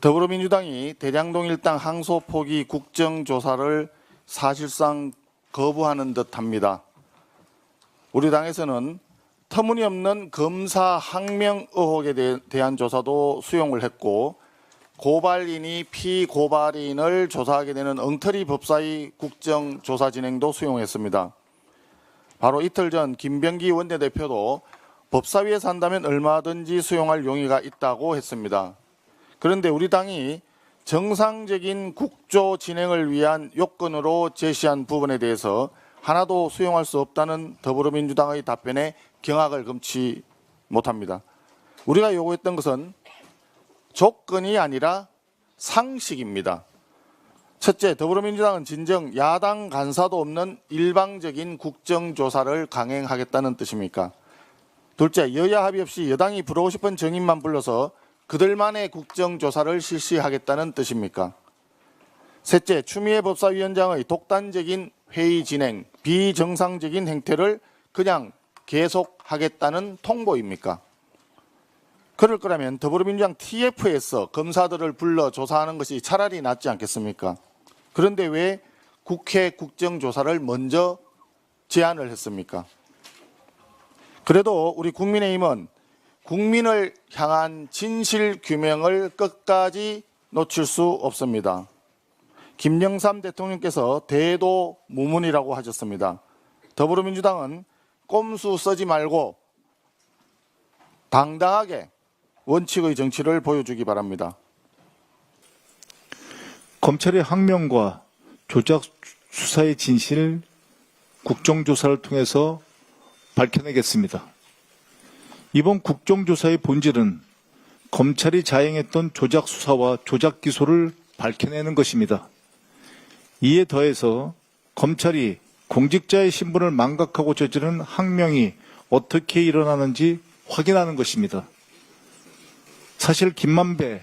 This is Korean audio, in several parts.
더불어민주당이 대장동 일당 항소 포기 국정조사를 사실상 거부하는 듯합니다. 우리 당에서는 터무니없는 검사 항명 의혹에 대한 조사도 수용을 했고, 고발인이 피고발인을 조사하게 되는 엉터리 법사위 국정조사 진행도 수용했습니다. 바로 이틀 전 김병기 원내대표도 법사위에서 한다면 얼마든지 수용할 용의가 있다고 했습니다. 그런데 우리 당이 정상적인 국조 진행을 위한 요건으로 제시한 부분에 대해서 하나도 수용할 수 없다는 더불어민주당의 답변에 경악을 금치 못합니다. 우리가 요구했던 것은 조건이 아니라 상식입니다. 첫째, 더불어민주당은 진정 야당 간사도 없는 일방적인 국정조사를 강행하겠다는 뜻입니까? 둘째, 여야 합의 없이 여당이 부르고 싶은 정인만 불러서 그들만의 국정조사를 실시하겠다는 뜻입니까? 셋째, 추미애 법사위원장의 독단적인 회의 진행, 비정상적인 행태를 그냥 계속하겠다는 통보입니까? 그럴 거라면 더불어민주당 TF에서 검사들을 불러 조사하는 것이 차라리 낫지 않겠습니까? 그런데 왜 국회 국정조사를 먼저 제안을 했습니까? 그래도 우리 국민의힘은 국민을 향한 진실 규명을 끝까지 놓칠 수 없습니다. 김영삼 대통령께서 대도무문이라고 하셨습니다. 더불어민주당은 꼼수 쓰지 말고 당당하게 원칙의 정치를 보여주기 바랍니다. 검찰의 항명과 조작 수사의 진실 국정조사를 통해서 밝혀내겠습니다. 이번 국정조사의 본질은 검찰이 자행했던 조작 수사와 조작 기소를 밝혀내는 것입니다. 이에 더해서 검찰이 공직자의 신분을 망각하고 저지른 항명이 어떻게 일어나는지 확인하는 것입니다. 사실 김만배,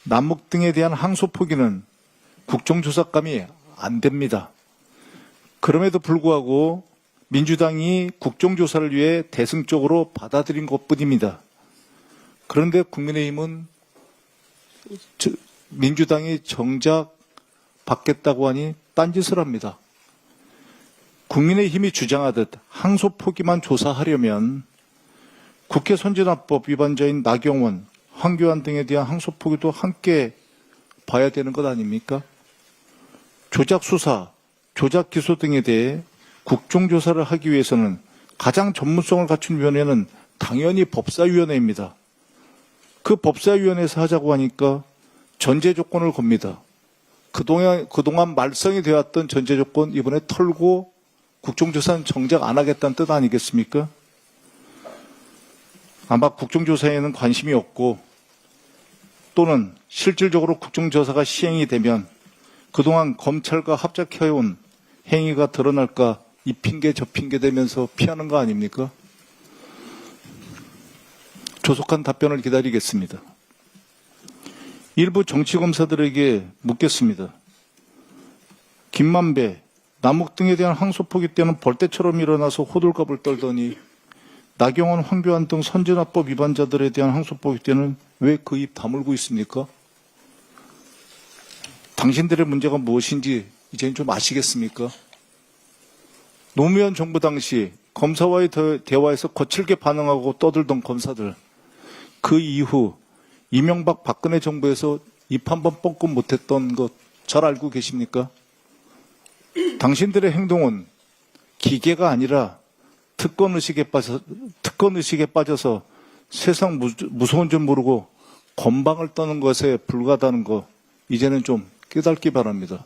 남욱 등에 대한 항소 포기는 국정조사감이 안 됩니다. 그럼에도 불구하고 민주당이 국정조사를 위해 대승적으로 받아들인 것뿐입니다. 그런데 국민의힘은 민주당이 정작 받겠다고 하니 딴짓을 합니다. 국민의힘이 주장하듯 항소 포기만 조사하려면 국회 선진화법 위반자인 나경원, 황교안 등에 대한 항소 포기도 함께 봐야 되는 것 아닙니까? 조작 수사, 조작 기소 등에 대해 국정조사를 하기 위해서는 가장 전문성을 갖춘 위원회는 당연히 법사위원회입니다. 그 법사위원회에서 하자고 하니까 전제 조건을 겁니다. 그동안 말썽이 되었던 전제 조건 이번에 털고 국정조사는 정작 안 하겠다는 뜻 아니겠습니까? 아마 국정조사에는 관심이 없고 또는 실질적으로 국정조사가 시행이 되면 그동안 검찰과 합작해온 행위가 드러날까 이 핑계 저 핑계 대면서 피하는 거 아닙니까? 조속한 답변을 기다리겠습니다. 일부 정치검사들에게 묻겠습니다. 김만배, 남욱 등에 대한 항소 포기 때는 벌떼처럼 일어나서 호들갑을 떨더니 나경원, 황교안 등 선진화법 위반자들에 대한 항소 포기 때는 왜 그 입 다물고 있습니까? 당신들의 문제가 무엇인지 이제는 좀 아시겠습니까? 노무현 정부 당시 검사와의 대화에서 거칠게 반응하고 떠들던 검사들, 그 이후 이명박 박근혜 정부에서 입 한 번 뻥끗 못했던 것 잘 알고 계십니까? 당신들의 행동은 기계가 아니라 특권 의식에 빠져서 세상 무서운 줄 모르고 건방을 떠는 것에 불과하다는 거 이제는 좀 깨닫기 바랍니다.